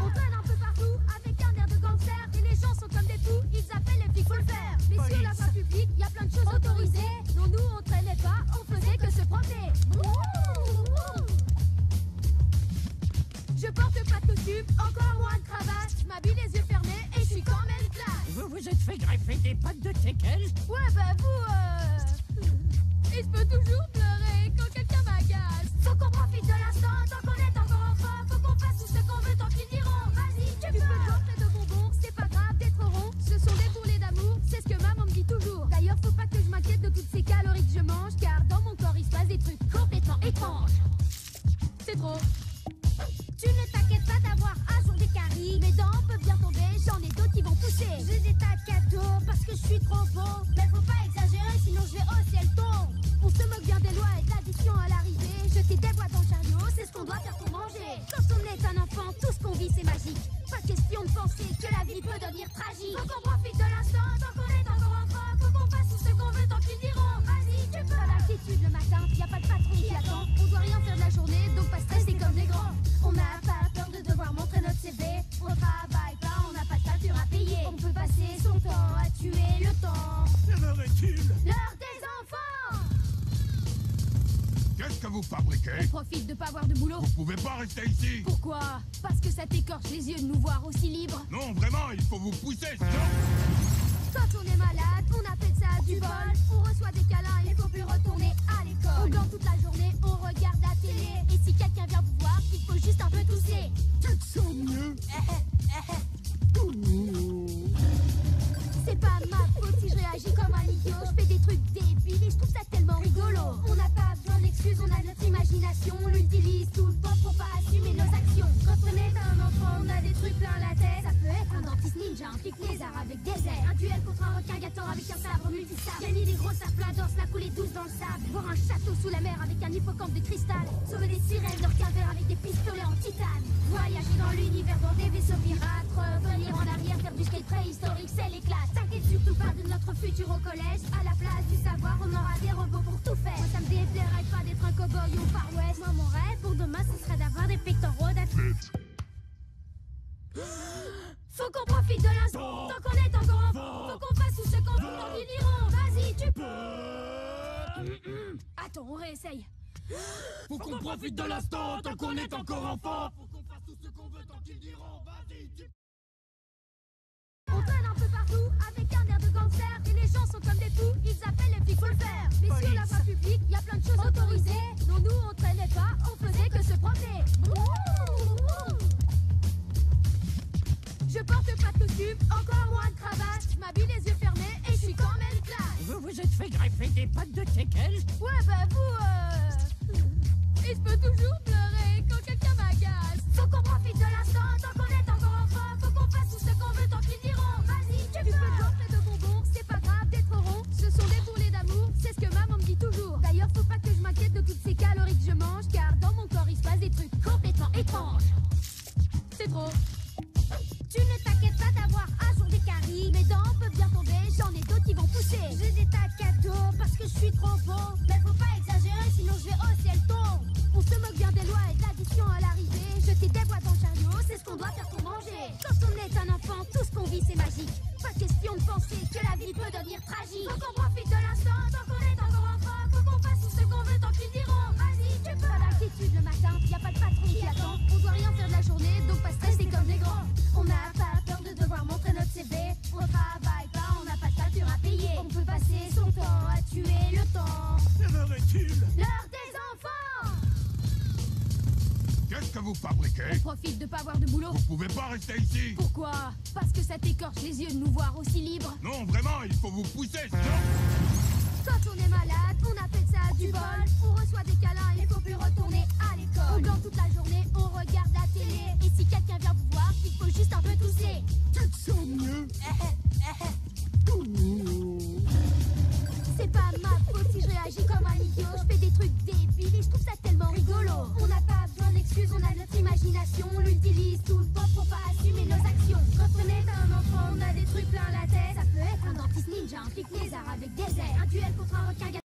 On traîne un peu partout avec un air de gangster. Et les gens sont comme des fous, ils appellent les flics, faut le faire. Mais sur la voie publique, y a plein de choses autorisées. Non, nous on traînait pas, on faisait que se promener. Je porte pas de costume, encore moins de cravate. Je m'habille les yeux fermés et je suis quand même classe. Vous vous êtes fait greffer des pattes de teckel? Ouais, bah vous, Et je peux toujours pleurer quand quelqu'un m'agace. Faut qu'on profite de l'instant tant qu'on est encore enfant. Faut qu'on fasse tout ce qu'on veut tant qu'ils diront. Vas-y, tu peux te de bonbons, c'est pas grave d'être rond. Ce sont des bourrelets d'amour, c'est ce que maman me dit toujours. D'ailleurs, faut pas que je m'inquiète de toutes ces calories que je mange, car dans mon corps il se passe des trucs complètement étranges. C'est trop. Tu ne t'inquiètes pas d'avoir un jour des caries. Mes dents peuvent bien tomber, j'en ai d'autres qui vont pousser. J'ai des tas de cadeaux parce que je suis trop beau. Mais faut pas exagérer, sinon je vais hausser le ton. On se moque bien des lois et de l'addition à l'arrivée. Jeter des bois dans le chariot, c'est ce qu'on doit faire pour manger. Quand on est un enfant, tout ce qu'on vit c'est magique. Pas question de penser que la vie peut devenir tragique. Faut qu'on profite de l'instant tant qu'on est encore enfant. Faut qu'on fasse tout ce qu'on veut tant qu'ils diront. Vas-y, tu peux. Pas d'inquiétude le matin, y a pas de patron qui attend. On doit rien faire de la journée, donc pas stresser comme des grands. On n'a pas peur de devoir montrer notre CV. On travaille pas, on n'a pas de facture à payer. On peut passer son temps à tuer le temps. Quelle heure est-il? L'heure des enfants. Qu'est-ce que vous fabriquez? On profite de pas avoir de boulot. Vous pouvez pas rester ici. Pourquoi? Parce que ça t'écorche les yeux de nous voir aussi libres. Non, vraiment, il faut vous pousser, sinon... Quand on est malade, on appelle ça du bol. On reçoit des câlins, il faut plus retourner à l'école. Dans toute la journée, on regarde la télé. Et si quelqu'un vient vous voir, il faut juste un peu tousser. Tu te sens mieux? C'est pas ma faute si je réagis comme un idiot. Je fais des trucs débiles et je trouve ça tellement rigolo. On n'a pas besoin d'excuses, on a notre imagination. On l'utilise tout le temps pour pas assumer nos actions. Quand on est un enfant, on a des trucs plein la tête. Ça peut être un dentiste ninja, un flic lézard avec des ailes. Un duel contre un requin gâtant avec un sabre multisabre. Gagner des gros sapes plein d'os, la couler douce dans le sable. Voir un château sous la mer avec un hippocampe de cristal. Sauver des sirènes de requins verts avec des pistolets en titane. Voyager dans l'univers dans des vaisseaux pirates. Revenir en arrière, faire du skate préhistorique, c'est l'éclate. T'inquiète surtout pas de notre futur au collège. À la place du savoir, on aura des robots pour tout faire. Moi ça me déplairait pas d'être un cow-boy au Far West. Moi mon rêve pour demain ce serait d'avoir des pectoraux d'athlète. Faut qu'on profite de l'instant tant qu'on est encore enfant. Faut qu'on fasse tout ce qu'on veut tant qu'ils diront. Vas-y, tu peux. Attends, on réessaye. Faut qu'on profite de l'instant tant qu'on est encore enfant. Faut qu'on fasse tout ce qu'on veut tant qu'ils diront. Vas-y, tu... On traîne un peu partout avec un air de gangster. Et les gens sont comme des fous, ils appellent les flics, faut le faire. Mais sur la voie publique, y a plein de choses autorisées. Non, nous on traînait pas, on faisait que se promener. Je porte pas de costume, encore moins de cravate. Je m'habille les yeux fermés et je suis quand même classe. Vous vous êtes fait greffer des pattes de teckel? Ouais, bah vous, Et je peux toujours pleurer quand quelqu'un m'agace. Faut qu'on profite de l'instant tant qu'on est encore enfant. Faut qu'on fasse tout ce qu'on veut tant qu'ils diront. Vas-y, tu peux te de bonbons, c'est pas grave d'être rond. Ce sont des bourrelets d'amour, c'est ce que maman me dit toujours. D'ailleurs, faut pas que je m'inquiète de toutes ces calories que je mange, car dans mon corps il se passe des trucs complètement étranges. C'est trop. Tu ne t'inquiètes pas d'avoir un jour des caries. Mes dents peuvent bien tomber, j'en ai d'autres qui vont pousser. J'ai des tas de cadeaux parce que je suis trop beau. Mais faut pas exagérer, sinon je vais hausser le ton. On se moque bien des lois et de l'addition à l'arrivée. Jeter des bois dans le chariot, c'est ce qu'on doit faire pour manger. Quand on est un enfant, tout ce qu'on vit c'est magique. Pas question de penser que la vie peut devenir tragique. Faut qu'on profite de l'instant tant qu'on est encore enfant. Faut qu'on fasse tout ce qu'on veut tant qu'ils diront. Vas-y, tu peux. Pas d'inquiétude le matin, y a pas de patron qui attend. On doit rien faire de la journée, donc pas stresser comme des grands. On n'a pas peur de devoir montrer notre CV. On travaille pas, on n'a pas de facture à payer. On peut passer son temps à tuer le temps. Quelle heure est-il? L'heure des enfants. Qu'est-ce que vous fabriquez? On profite de pas avoir de boulot. Vous pouvez pas rester ici. Pourquoi? Parce que ça t'écorche les yeux de nous voir aussi libres. Non, vraiment, il faut vous pousser, sinon... Quand on est malade, on appelle ça du bol. On reçoit des câlins, il faut plus retourner à l'école. Dans toute la journée, on regarde la télé. Et si quelqu'un vient vous voir, il faut juste un peu tousser. Tu te sens mieux? C'est pas ma faute si je réagis comme un idiot. Je fais des trucs débiles et je trouve ça tellement rigolo. On n'a pas besoin d'excuses, on a notre imagination. On l'utilise tout le temps pour pas assumer nos actions. Quand on est un enfant, on a des trucs plein la tête. Ça peut être un dentiste ninja, un flic lézard avec des ailes. Un duel contre un requin